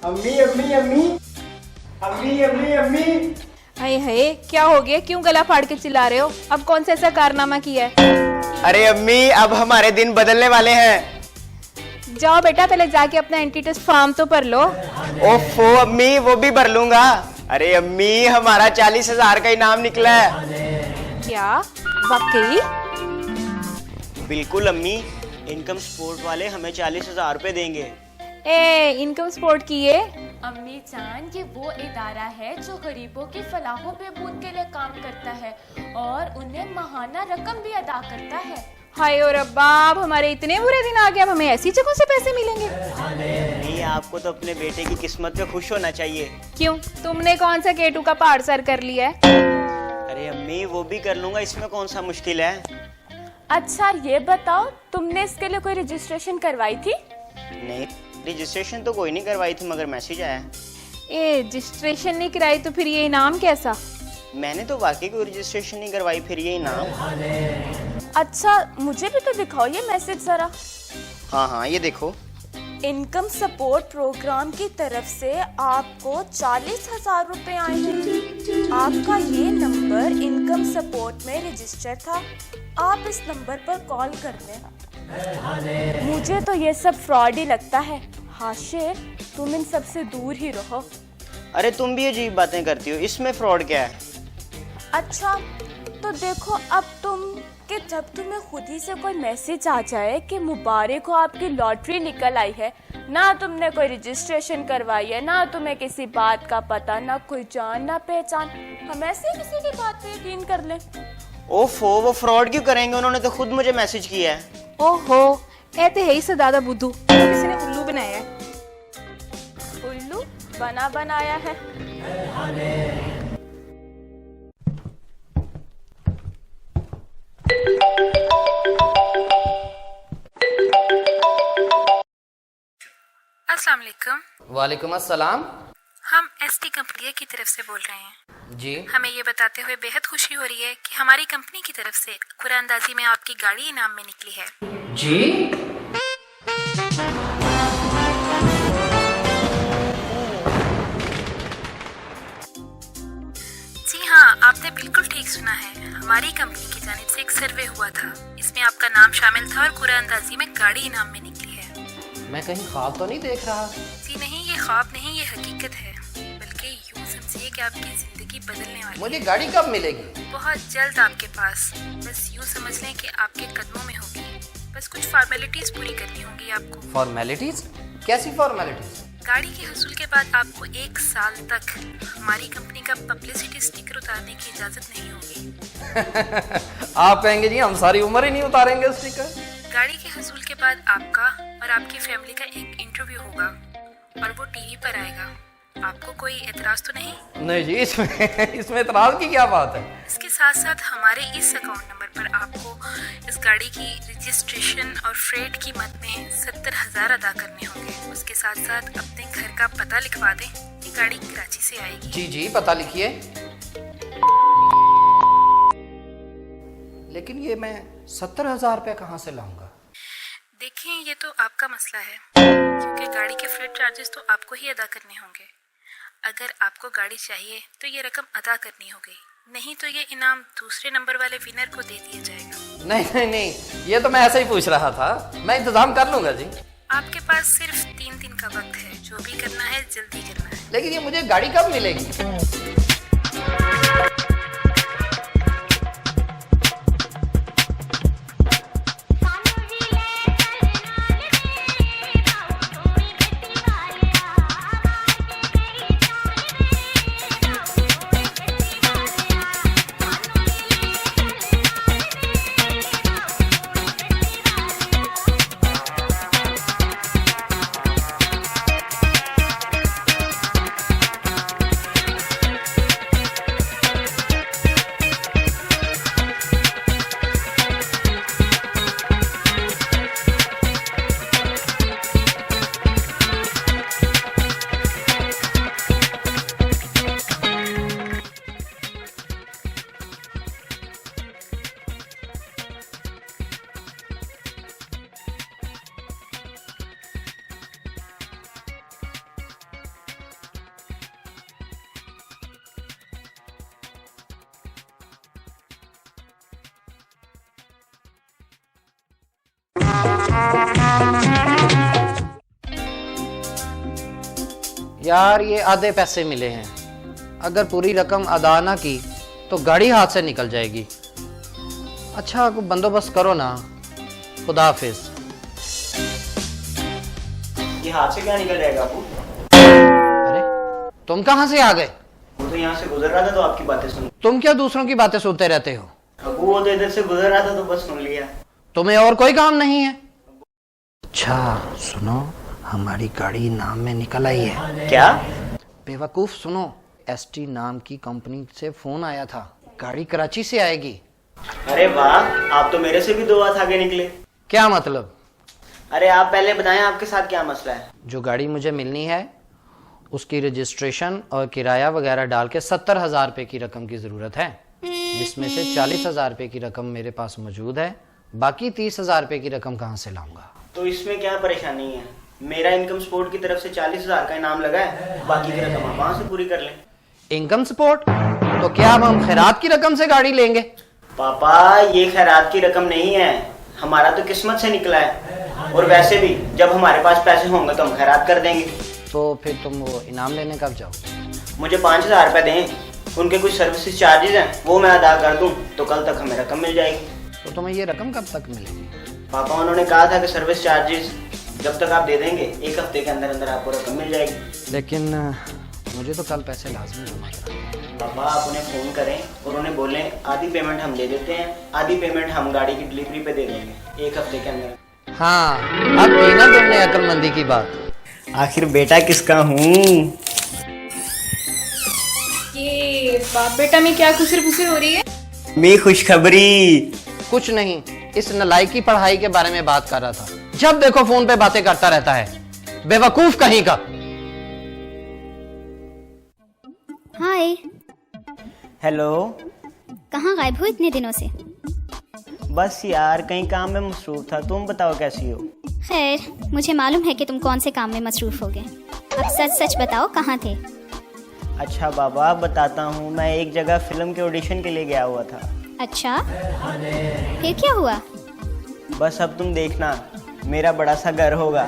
अम्मी अम्मी अम्मी अम्मी अम्मी अम्मी। हाय हाय, क्या हो गया? क्यों गला फाड़ के चिल्ला रहे हो? अब कौन सा ऐसा कारनामा किया है? अरे अम्मी, अब हमारे दिन बदलने वाले हैं। जाओ बेटा, पहले जाके अपना एंटी टेस्ट फॉर्म तो भर लो। ओफो अम्मी, वो भी भर लूंगा। अरे अम्मी, हमारा 40,000 का इनाम निकला है। क्या वाकई? बिल्कुल अम्मी, इनकम सपोर्ट वाले हमें 40,000 रुपए देंगे। ए, इनकम सपोर्ट किए? अम्मी जान, ये वो इदारा है जो गरीबों की फलाहों बहबूद के लिए काम करता है और उन्हें माहाना रकम भी अदा करता है। हाय और अब्बा, अब हमारे इतने बुरे दिन आ गए, अब हमें ऐसी जगहों से पैसे मिलेंगे? नहीं, आपको तो अपने बेटे की किस्मत पे खुश होना चाहिए। क्यों, तुमने कौन सा केटू का पहाड़ सर कर लिया है? अरे अम्मी, वो भी कर लूंगा, इसमें कौन सा मुश्किल है। अच्छा ये बताओ, तुमने इसके लिए कोई रजिस्ट्रेशन करवाई थी? नहीं, रजिस्ट्रेशन तो कोई नहीं करवाई थी, मगर मैसेज आया। ए, रजिस्ट्रेशन नहीं कराई तो फिर ये इनाम कैसा? मैंने तो वाकई कोई रजिस्ट्रेशन नहीं करवाई, फिर ये इनाम। अच्छा मुझे भी तो दिखाओ ये मैसेज जरा। हाँ हाँ, ये देखो। इनकम सपोर्ट प्रोग्राम की तरफ से आपको 40,000 रुपए आए हैं। आपका ये नंबर इनकम सपोर्ट में रजिस्टर था। आप इस नंबर पर कॉल कर लें। मुझे तो ये सब फ्रॉड ही लगता है। हाशिर, तुम इन सब से दूर ही रहो। अरे तुम भी अजीब बातें करती हो, इसमें फ्रॉड क्या है? अच्छा तो देखो, अब तुम कि जब तुम्हें खुद ही से कोई मैसेज आ जाए कि मुबारक हो आपकी लॉटरी निकल आई है, ना तुमने कोई रजिस्ट्रेशन करवाई है, ना तुम्हें किसी बात का पता, ना कोई जान ना पहचान, हम ऐसे ही किसी की बात पे यकीन कर लें। ओफो, वो फ्रॉड क्यों करेंगे? उन्होंने तो खुद मुझे मैसेज किया है। ओहो, ऐते है ही सदादा बुद्धू, किसी ने उल्लू बनाया है। उल्लू बनाया है। अस्सलाम वालेकुम। वालेकुम अस्सलाम। हम एसटी कंपनी की तरफ से बोल रहे हैं। जी, हमें ये बताते हुए बेहद खुशी हो रही है कि हमारी कंपनी की तरफ से कुरानंदाजी में आपकी गाड़ी इनाम में निकली है। जी, जी हाँ, आपने बिल्कुल ठीक सुना है। हमारी कंपनी की जानिब से एक सर्वे हुआ था, इसमें आपका नाम शामिल था और कुरानंदाजी में गाड़ी इनाम में निकली है। मैं कहीं ख्वाब तो नहीं देख रहा? जी नहीं, ये ख्वाब नहीं, ये हकीकत है। बल्कि यूँ समझिए कि आपकी जिंदगी बदलने वाली मुझे गाड़ी कब मिलेगी? है। बहुत जल्द आपके पास। बस यूँ समझ लें कि आपके कदमों में होगी। बस कुछ फॉर्मेलिटीज पूरी करनी होंगी आपको। फॉर्मेलिटीज? कैसी फॉर्मेलिटीज? गाड़ी के हसूल के बाद आपको 1 साल तक हमारी कंपनी का पब्लिसिटी स्टिकर उतारने की इजाजत नहीं होगी। आप कहेंगे जी हम सारी उम्र ही नहीं उतारेंगे स्टिकर। गाड़ी के हसूल के बाद आपका और आपकी फैमिली का एक इंटरव्यू होगा और वो टीवी पर आएगा। आपको कोई एतराज तो नहीं? नहीं जी, इसमें इतराज की क्या बात है? इसके साथ साथ हमारे इस अकाउंट नंबर पर आपको इस गाड़ी की रजिस्ट्रेशन और फ्रेट कीमत में 70,000 अदा करने होंगे। उसके साथ साथ अपने घर का पता लिखवा दें। ये गाड़ी कराची से आएगी। जी जी, पता लिखिए। लेकिन ये मैं 70,000 रुपये कहाँ से लाऊंगा? देखें, ये तो आपका मसला है, क्योंकि गाड़ी के फ्रेट चार्जेस तो आपको ही अदा करने होंगे। अगर आपको गाड़ी चाहिए तो ये रकम अदा करनी होगी, नहीं तो ये इनाम दूसरे नंबर वाले विनर को दे दिया जाएगा। नहीं नहीं नहीं, ये तो मैं ऐसे ही पूछ रहा था। मैं इंतजाम कर लूंगा जी। आपके पास सिर्फ 3 दिन का वक्त है। जो भी करना है जल्दी करना है। लेकिन ये मुझे गाड़ी कब मिलेगी? यार ये आधे पैसे मिले हैं, अगर पूरी रकम अदा ना की तो गाड़ी हाथ से निकल जाएगी। अच्छा कोई बंदोबस्त करो ना। खुदा हाफिज। ये हाथ से क्या निकल जाएगा आपको? अरे तुम कहाँ से आ गए? वो तो यहाँ से गुजर रहा था तो आपकी बातें सुन। तुम क्या दूसरों की बातें सुनते रहते हो? अबू वो तो इधर से गुजर रहा था तो बस सुन लिया। तुम्हें और कोई काम नहीं है? अच्छा सुनो, हमारी गाड़ी नाम में निकल आई है। क्या? बेवकूफ सुनो, एसटी नाम की कंपनी से फोन आया था, गाड़ी कराची से आएगी। अरे वाह, आप तो मेरे से भी 2 हाथ आगे निकले। क्या मतलब? अरे आप पहले बताएं आपके साथ क्या मसला है। जो गाड़ी मुझे मिलनी है उसकी रजिस्ट्रेशन और किराया वगैरह डाल के 70,000 रुपए की रकम की जरूरत है, जिसमें से 40,000 रुपए की रकम मेरे पास मौजूद है। बाकी 30,000 रुपए की रकम कहाँ से लाऊंगा? तो इसमें क्या परेशानी है? मेरा इनकम सपोर्ट की तरफ से 40,000 का इनाम लगा है, बाकी की रकम आप वहां से पूरी कर लें। Income support? तो क्या अब हम खैरात की रकम से गाड़ी लेंगे? पापा ये खैरात की रकम नहीं है, हमारा तो किस्मत से निकला है। और वैसे भी जब हमारे पास पैसे होंगे तो हम खैरात कर देंगे। तो फिर तुम वो इनाम लेने कब जाओगे? मुझे 5,000 रुपए दें, उनके कुछ सर्विसेज चार्जेस हैं वो मैं अदा कर दूं तो कल तक हमें रकम मिल जाएगी। तो तुम्हें ये रकम कब तक मिलेगी? पापा उन्होंने कहा था कि सर्विस चार्जेस जब तक आप दे देंगे 1 हफ्ते के अंदर अंदर आपको रकम मिल जाएगी। लेकिन मुझे तो कल पैसे लाजमी जमा कराने हैं। पापा आप उन्हें फ़ोन करें और उन्हें बोलें आधी पेमेंट हम दे देते हैं, आधी पेमेंट हम गाड़ी की डिलीवरी पे दे देंगे 1 हफ्ते के अंदर। हाँ अब की ना तुमने अक्लमंदी की बात। आखिर बेटा किसका हूँ? ये बाप बेटा में क्या खुसर फुसर हो रही है? मैं खुशखबरी। कुछ नहीं, इस नलायक की पढ़ाई के बारे में बात कर रहा था। जब देखो फोन पे बातें करता रहता है, बेवकूफ कहीं का। हाय, हेलो। कहाँ गायब हो इतने दिनों से? बस यार कहीं काम में मसरूफ था, तुम बताओ कैसी हो? खैर, मुझे मालूम है कि तुम कौन से काम में मसरूफ हो गए। अब सच सच बताओ, कहाँ थे? अच्छा बाबा बताता हूँ, मैं एक जगह फिल्म के ऑडिशन के लिए गया हुआ था। अच्छा, फिर क्या हुआ? बस अब तुम देखना, मेरा बड़ा सा घर होगा,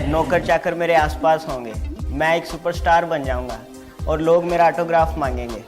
नौकर चाकर मेरे आसपास होंगे, मैं एक सुपरस्टार बन जाऊंगा और लोग मेरा ऑटोग्राफ मांगेंगे।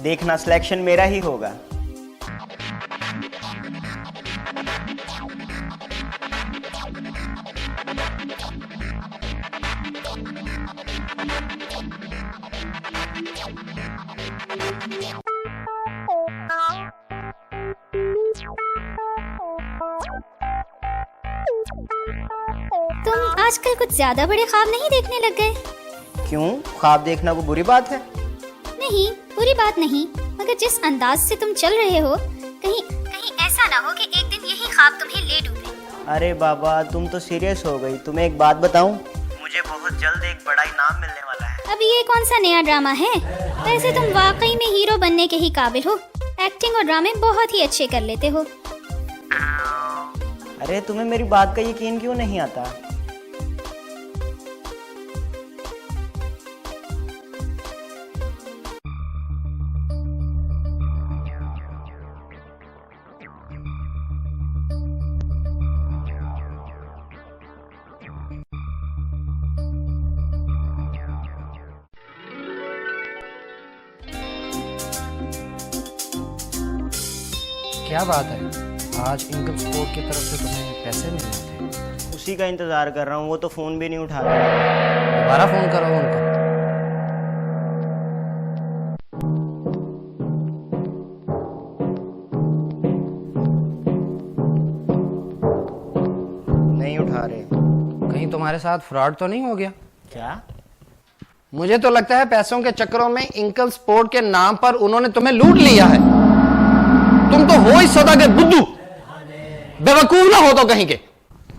देखना सिलेक्शन मेरा ही होगा। तुम आजकल कुछ ज्यादा बड़े ख्वाब नहीं देखने लग गए? क्यों, ख्वाब देखना कोई बुरी बात है? नहीं, बुरी बात नहीं, मगर जिस अंदाज से तुम चल रहे हो, कहीं कहीं ऐसा ना हो कि एक दिन यही ख्वाब तुम्हें ले डूबे। अरे बाबा तुम तो सीरियस हो गई। तुम्हें एक बात बताऊं, मुझे बहुत जल्द एक बड़ा इनाम मिलने वाला है। अब ये कौन सा नया ड्रामा है? वैसे तुम वाकई में हीरो बनने के ही काबिल हो, एक्टिंग और ड्रामे बहुत ही अच्छे कर लेते हो। अरे तुम्हें मेरी बात का यकीन क्यों नहीं आता? क्या बात है, आज इनकम सपोर्ट की तरफ से तुम्हें पैसे मिल रहे थे? उसी का इंतजार कर रहा हूँ, वो तो फोन भी नहीं उठा रहा। दोबारा फोन करो उनको। नहीं उठा रहे। कहीं तुम्हारे साथ फ्रॉड तो नहीं हो गया? क्या? मुझे तो लगता है पैसों के चक्करों में इनकम सपोर्ट के नाम पर उन्होंने तुम्हें लूट लिया है। तुम तो हो ही सदा के बुद्धू, बेवकूफ ना हो तो कहीं के।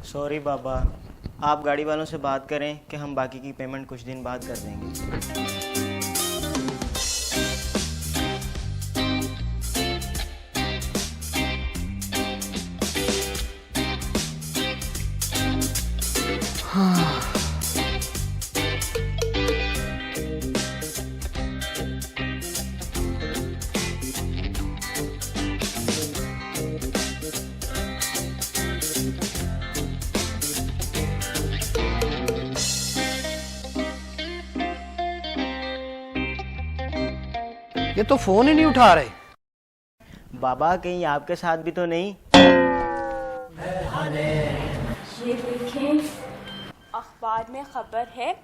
सॉरी बाबा, आप गाड़ी वालों से बात करें कि हम बाकी की पेमेंट कुछ दिन बाद कर देंगे। ये तो फोन ही नहीं उठा रहे। बाबा कहीं आपके साथ भी तो नहीं? ये देखें, अखबार में खबर है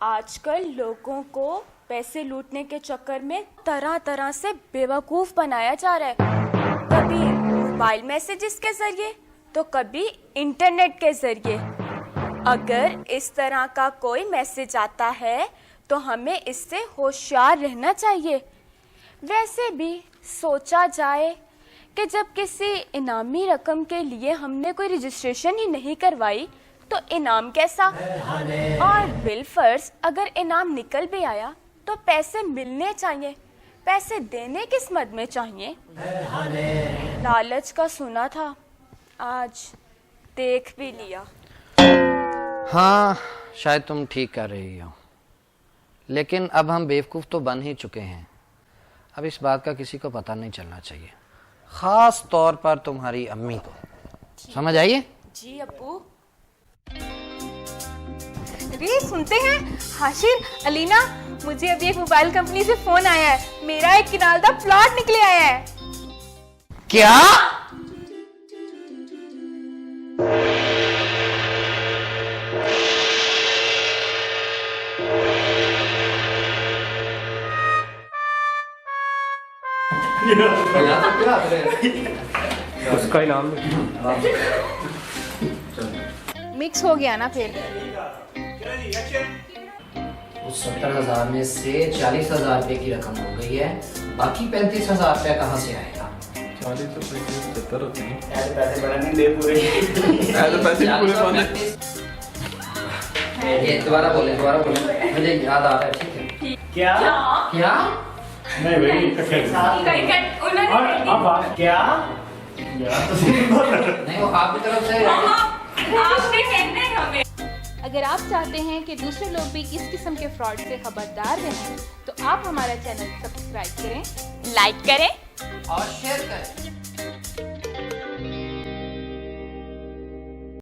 आजकल लोगों को पैसे लूटने के चक्कर में तरह तरह से बेवकूफ़ बनाया जा रहा है। कभी मोबाइल मैसेजेस के जरिए तो कभी इंटरनेट के जरिए। अगर इस तरह का कोई मैसेज आता है तो हमें इससे होशियार रहना चाहिए। वैसे भी सोचा जाए कि जब किसी इनामी रकम के लिए हमने कोई रजिस्ट्रेशन ही नहीं करवाई तो इनाम कैसा? और बिलफर्ज अगर इनाम निकल भी आया तो पैसे मिलने चाहिए, पैसे देने किस मद में चाहिए? लालच का सुना था, आज देख भी लिया। हाँ, शायद तुम ठीक कर रही हो, लेकिन अब हम बेवकूफ़ तो बन ही चुके हैं। अब इस बात का किसी को पता नहीं चलना चाहिए, ख़ास तौर पर तुम्हारी अम्मी को। समझ आइए? जी अब्बू। अरे सुनते हैं हाशिर, अलीना, मुझे अभी एक मोबाइल कंपनी से फोन आया है। मेरा एक किनालदा प्लॉट निकले आया है। क्या? उसका इनाम मिक्स हो गया ना फिर। उस 70,000 में से 40,000 रुपए की रकम हो गई है, बाकी 35,000 रुपया कहाँ से आएगा? 40 तो 75 होते हैं। ऐसे पैसे बड़ा नहीं दे पूरे। ऐसे पैसे नहीं पूरे पाने। ये दोबारा बोले, मुझे याद आ रहा है। ठीक है। क्या? क्या? नहीं भाई, क्या? नहीं, वो आपकी तरफ से। अगर आप चाहते हैं कि दूसरे लोग भी इस किस्म के फ्रॉड से खबरदार रहें तो आप हमारा चैनल सब्सक्राइब करें, लाइक करें और शेयर करें।